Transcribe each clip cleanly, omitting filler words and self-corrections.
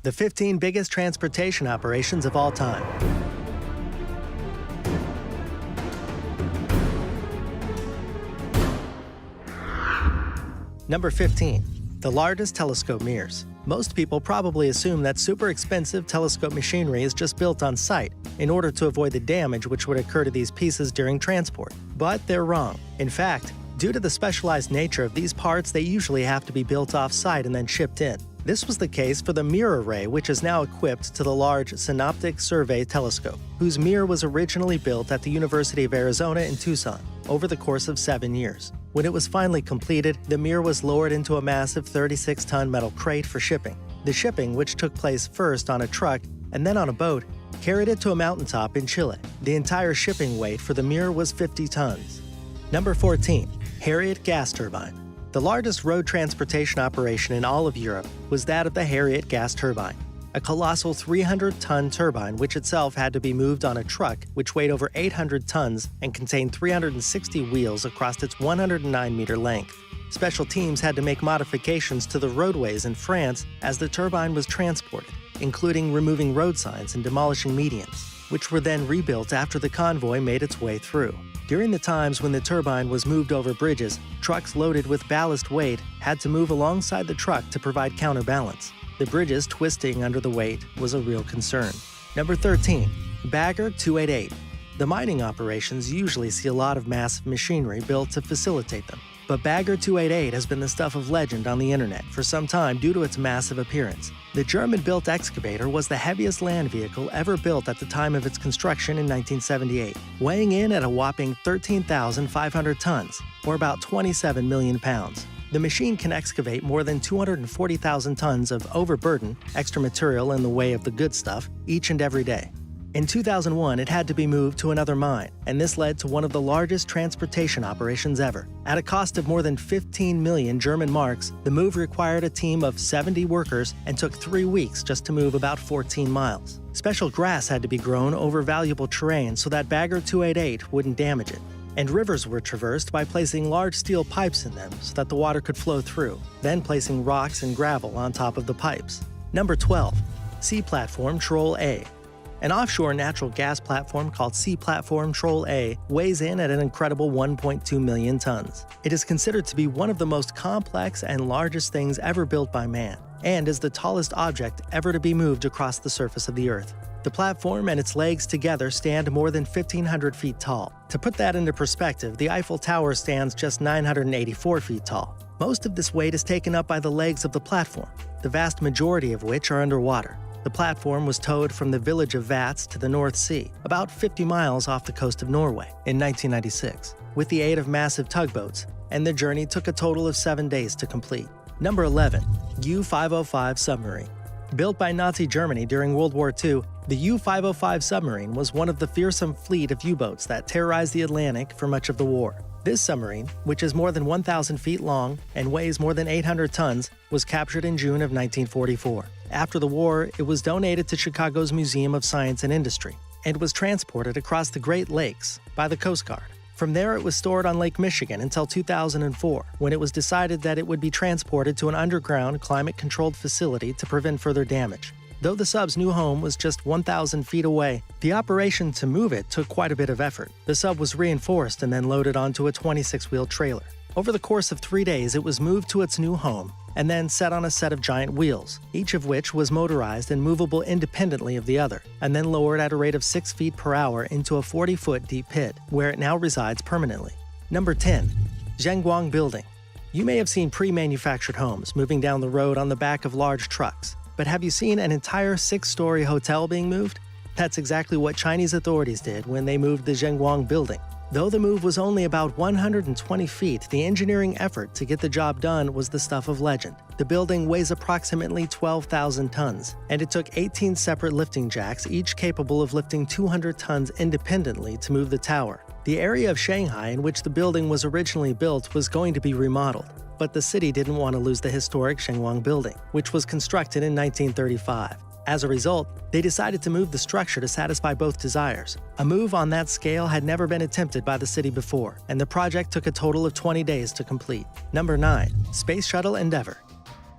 the 15 biggest transportation operations of all time. Number 15. The largest telescope mirrors. Most people probably assume that super expensive telescope machinery is just built on site in order to avoid the damage which would occur to these pieces during transport. But they're wrong. In fact, due to the specialized nature of these parts, they usually have to be built off-site and then shipped in. This was the case for the mirror array, which is now equipped to the large Synoptic Survey Telescope, whose mirror was originally built at the University of Arizona in Tucson over the course of 7 years. When it was finally completed, the mirror was lowered into a massive 36-ton metal crate for shipping. The shipping, which took place first on a truck and then on a boat, carried it to a mountaintop in Chile. The entire shipping weight for the mirror was 50 tons. Number 14. Harriet Gas Turbine. The largest road transportation operation in all of Europe was that of the Harriet gas turbine, a colossal 300-ton turbine which itself had to be moved on a truck which weighed over 800 tons and contained 360 wheels across its 109-meter length. Special teams had to make modifications to the roadways in France as the turbine was transported, including removing road signs and demolishing medians, which were then rebuilt after the convoy made its way through. During the times when the turbine was moved over bridges, trucks loaded with ballast weight had to move alongside the truck to provide counterbalance. The bridges twisting under the weight was a real concern. Number 13. Bagger 288. The mining operations usually see a lot of massive machinery built to facilitate them, but Bagger 288 has been the stuff of legend on the internet for some time due to its massive appearance. The German-built excavator was the heaviest land vehicle ever built at the time of its construction in 1978, weighing in at a whopping 13,500 tons, or about 27 million pounds. The machine can excavate more than 240,000 tons of overburden, extra material in the way of the good stuff, each and every day. In 2001, it had to be moved to another mine, and this led to one of the largest transportation operations ever. At a cost of more than 15 million German marks, the move required a team of 70 workers and took 3 weeks just to move about 14 miles. Special grass had to be grown over valuable terrain so that Bagger 288 wouldn't damage it. And rivers were traversed by placing large steel pipes in them so that the water could flow through, then placing rocks and gravel on top of the pipes. Number 12. Sea Platform Troll-A. An offshore natural gas platform called Sea Platform Troll-A weighs in at an incredible 1.2 million tons. It is considered to be one of the most complex and largest things ever built by man, and is the tallest object ever to be moved across the surface of the Earth. The platform and its legs together stand more than 1,500 feet tall. To put that into perspective, the Eiffel Tower stands just 984 feet tall. Most of this weight is taken up by the legs of the platform, the vast majority of which are underwater. The platform was towed from the village of Vats to the North Sea, about 50 miles off the coast of Norway, in 1996, with the aid of massive tugboats, and the journey took a total of 7 days to complete. Number 11. U-505 Submarine. Built by Nazi Germany during World War II, the U-505 submarine was one of the fearsome fleet of U-boats that terrorized the Atlantic for much of the war. This submarine, which is more than 1,000 feet long and weighs more than 800 tons, was captured in June of 1944. After the war, it was donated to Chicago's Museum of Science and Industry and was transported across the Great Lakes by the Coast Guard. From there, it was stored on Lake Michigan until 2004, when it was decided that it would be transported to an underground, climate-controlled facility to prevent further damage. Though the sub's new home was just 1,000 feet away, the operation to move it took quite a bit of effort. The sub was reinforced and then loaded onto a 26-wheel trailer. Over the course of 3 days, it was moved to its new home and then set on a set of giant wheels, each of which was motorized and movable independently of the other, and then lowered at a rate of 6 feet per hour into a 40-foot deep pit, where it now resides permanently. Number 10. Zhenguang Building. You may have seen pre-manufactured homes moving down the road on the back of large trucks, but have you seen an entire 6-story hotel being moved? That's exactly what Chinese authorities did when they moved the Zhenguang Building. Though the move was only about 120 feet, the engineering effort to get the job done was the stuff of legend. The building weighs approximately 12,000 tons, and it took 18 separate lifting jacks, each capable of lifting 200 tons independently to move the tower. The area of Shanghai in which the building was originally built was going to be remodeled, but the city didn't want to lose the historic Zhenguang Building, which was constructed in 1935. As a result, they decided to move the structure to satisfy both desires. A move on that scale had never been attempted by the city before, and the project took a total of 20 days to complete. Number 9. Space Shuttle Endeavour.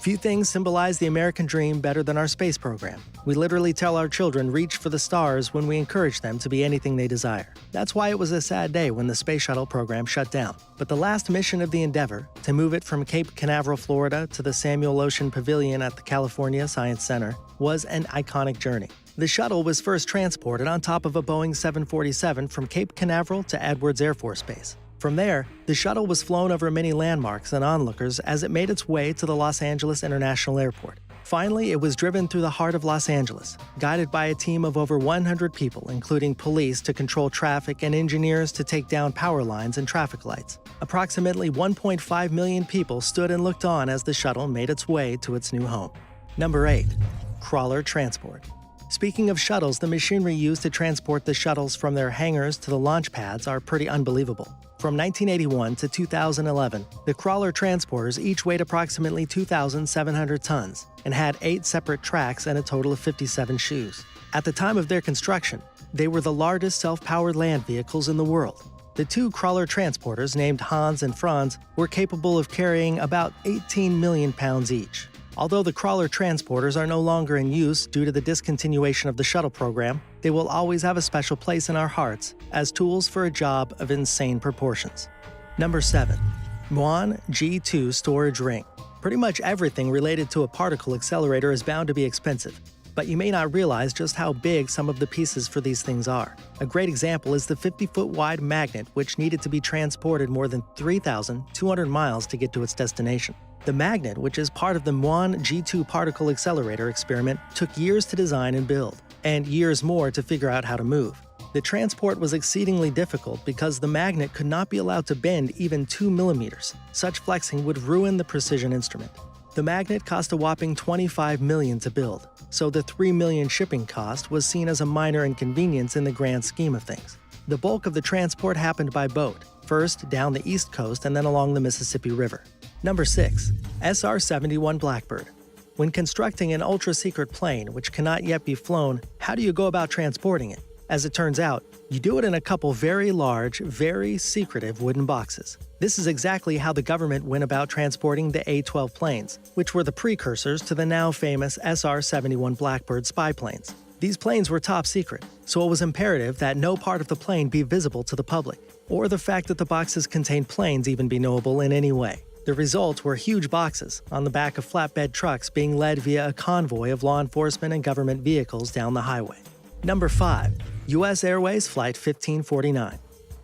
Few things symbolize the American dream better than our space program. We literally tell our children reach for the stars when we encourage them to be anything they desire. That's why it was a sad day when the Space Shuttle program shut down. But the last mission of the Endeavour, to move it from Cape Canaveral, Florida to the Samuel Ocean Pavilion at the California Science Center, was an iconic journey. The shuttle was first transported on top of a Boeing 747 from Cape Canaveral to Edwards Air Force Base. From there, the shuttle was flown over many landmarks and onlookers as it made its way to the Los Angeles International Airport. Finally, it was driven through the heart of Los Angeles, guided by a team of over 100 people, including police to control traffic and engineers to take down power lines and traffic lights. Approximately 1.5 million people stood and looked on as the shuttle made its way to its new home. Number 8. Crawler Transport. Speaking of shuttles, the machinery used to transport the shuttles from their hangars to the launch pads are pretty unbelievable. From 1981 to 2011, the crawler transporters each weighed approximately 2,700 tons and had 8 separate tracks and a total of 57 shoes. At the time of their construction, they were the largest self-powered land vehicles in the world. The 2 crawler transporters, named Hans and Franz, were capable of carrying about 18 million pounds each. Although the crawler transporters are no longer in use due to the discontinuation of the shuttle program, they will always have a special place in our hearts as tools for a job of insane proportions. Number 7. Muon G2 Storage Ring. Pretty much everything related to a particle accelerator is bound to be expensive, but you may not realize just how big some of the pieces for these things are. A great example is the 50-foot wide magnet, which needed to be transported more than 3,200 miles to get to its destination. The magnet, which is part of the Muon G2 particle accelerator experiment, took years to design and build, and years more to figure out how to move. The transport was exceedingly difficult because the magnet could not be allowed to bend even 2 millimeters. Such flexing would ruin the precision instrument. The magnet cost a whopping $25 million to build, so the $3 million shipping cost was seen as a minor inconvenience in the grand scheme of things. The bulk of the transport happened by boat, first down the East Coast and then along the Mississippi River. Number 6. SR-71 Blackbird. When constructing an ultra-secret plane which cannot yet be flown, how do you go about transporting it? As it turns out, you do it in a couple very large, very secretive wooden boxes. This is exactly how the government went about transporting the A-12 planes, which were the precursors to the now famous SR-71 Blackbird spy planes. These planes were top secret, so it was imperative that no part of the plane be visible to the public, or the fact that the boxes contained planes even be knowable in any way. The result were huge boxes on the back of flatbed trucks being led via a convoy of law enforcement and government vehicles down the highway. Number 5. U.S. Airways Flight 1549.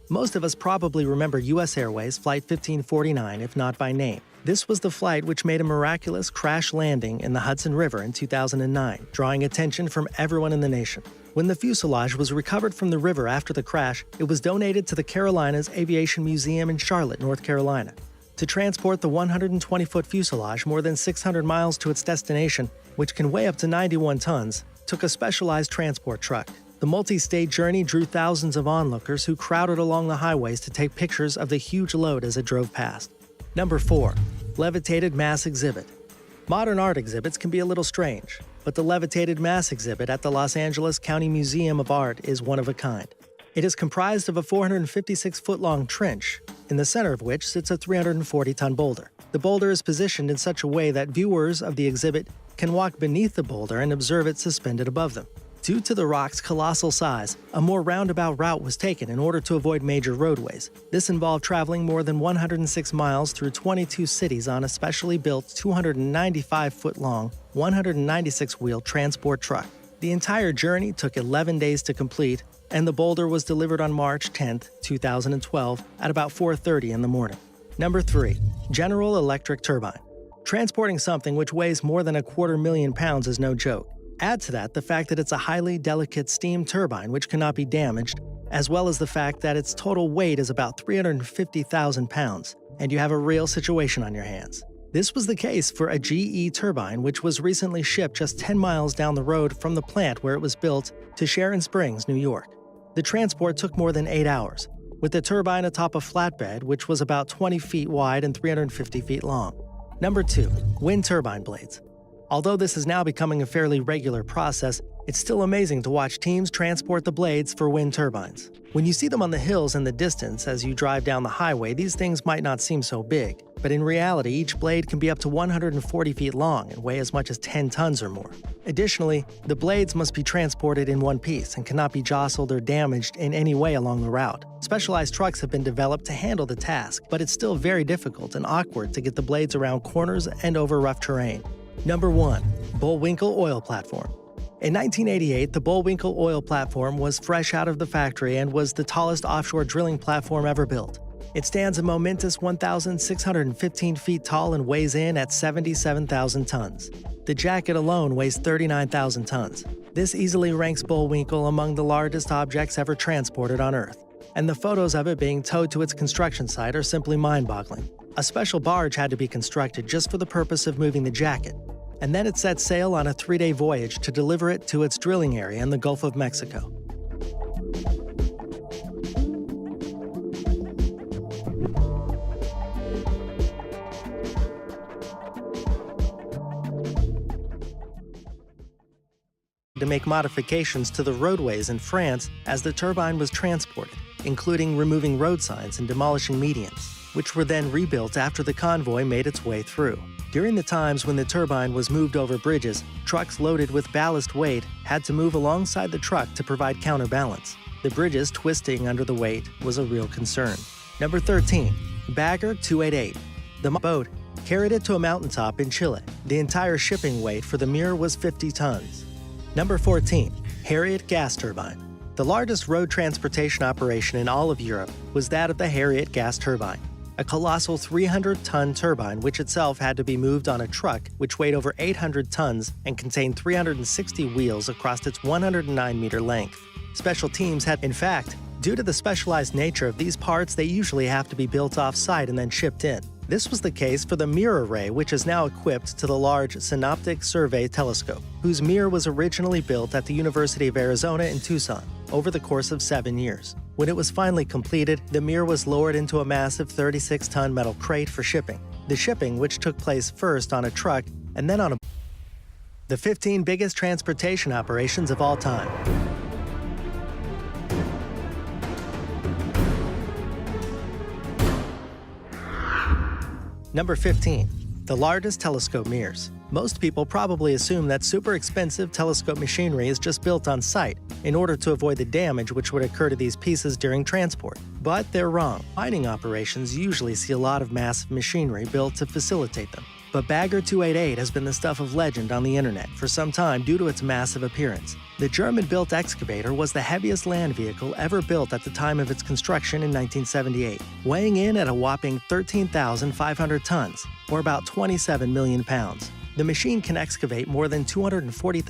Most of us probably remember U.S. Airways Flight 1549, if not by name. This was the flight which made a miraculous crash landing in the Hudson River in 2009, drawing attention from everyone in the nation. When the fuselage was recovered from the river after the crash, it was donated to the Carolinas Aviation Museum in Charlotte, North Carolina. To transport the 120-foot fuselage more than 600 miles to its destination, which can weigh up to 91 tons, took a specialized transport truck. The multi-state journey drew thousands of onlookers who crowded along the highways to take pictures of the huge load as it drove past. Number 4. Levitated Mass Exhibit. Modern art exhibits can be a little strange, but the Levitated Mass Exhibit at the Los Angeles County Museum of Art is one of a kind. It is comprised of a 456-foot-long trench, in the center of which sits a 340-ton boulder. The boulder is positioned in such a way that viewers of the exhibit can walk beneath the boulder and observe it suspended above them. Due to the rock's colossal size, a more roundabout route was taken in order to avoid major roadways. This involved traveling more than 106 miles through 22 cities on a specially built 295-foot-long, 196-wheel transport truck. The entire journey took 11 days to complete, and the boulder was delivered on March 10, 2012 at about 4:30 in the morning. Number 3. General Electric Turbine. Transporting something which weighs more than 250,000 pounds is no joke. Add to that the fact that it's a highly delicate steam turbine which cannot be damaged, as well as the fact that its total weight is about 350,000 pounds, and you have a real situation on your hands. This was the case for a GE turbine which was recently shipped just 10 miles down the road from the plant where it was built to Sharon Springs, New York. The transport took more than 8 hours, with the turbine atop a flatbed which was about 20 feet wide and 350 feet long. Number 2. Wind turbine blades. Although this is now becoming a fairly regular process, it's still amazing to watch teams transport the blades for wind turbines. When you see them on the hills in the distance as you drive down the highway, these things might not seem so big. But in reality, each blade can be up to 140 feet long and weigh as much as 10 tons or more. Additionally, the blades must be transported in one piece and cannot be jostled or damaged in any way along the route. Specialized trucks have been developed to handle the task, but it's still very difficult and awkward to get the blades around corners and over rough terrain. Number 1. Bullwinkle Oil Platform. In 1988, the Bullwinkle Oil Platform was fresh out of the factory and was the tallest offshore drilling platform ever built. It stands a momentous 1,615 feet tall and weighs in at 77,000 tons. The jacket alone weighs 39,000 tons. This easily ranks Bullwinkle among the largest objects ever transported on Earth. And the photos of it being towed to its construction site are simply mind-boggling. A special barge had to be constructed just for the purpose of moving the jacket, and then it set sail on a 3-day voyage to deliver it to its drilling area in the Gulf of Mexico. To make modifications to the roadways in France as the turbine was transported, including removing road signs and demolishing medians, which were then rebuilt after the convoy made its way through. During the times when the turbine was moved over bridges, trucks loaded with ballast weight had to move alongside the truck to provide counterbalance. The bridges twisting under the weight was a real concern. Number 13. Bagger 288. The boat carried it to a mountaintop in Chile. The entire shipping weight for the Mir was 50 tons. Number 14. Harriet Gas Turbine. The largest road transportation operation in all of Europe was that of the Harriet Gas Turbine, a colossal 300-ton turbine which itself had to be moved on a truck which weighed over 800 tons and contained 360 wheels across its 109-meter length. Special teams had, in fact, due to the specialized nature of these parts, they usually have to be built off-site and then shipped in. This was the case for the Mir array, which is now equipped to the large Synoptic Survey Telescope, whose Mir was originally built at the University of Arizona in Tucson over the course of 7 years. When it was finally completed, the Mir was lowered into a massive 36-ton metal crate for shipping. The shipping, which took place first on a truck and then on a the 15 biggest transportation operations of all time. Number 15. The largest telescope mirrors. Most people probably assume that super expensive telescope machinery is just built on site in order to avoid the damage which would occur to these pieces during transport. But they're wrong. Mining operations usually see a lot of massive machinery built to facilitate them. But Bagger 288 has been the stuff of legend on the internet for some time due to its massive appearance. The German-built excavator was the heaviest land vehicle ever built at the time of its construction in 1978, weighing in at a whopping 13,500 tons, or about 27 million pounds. The machine can excavate more than 240,000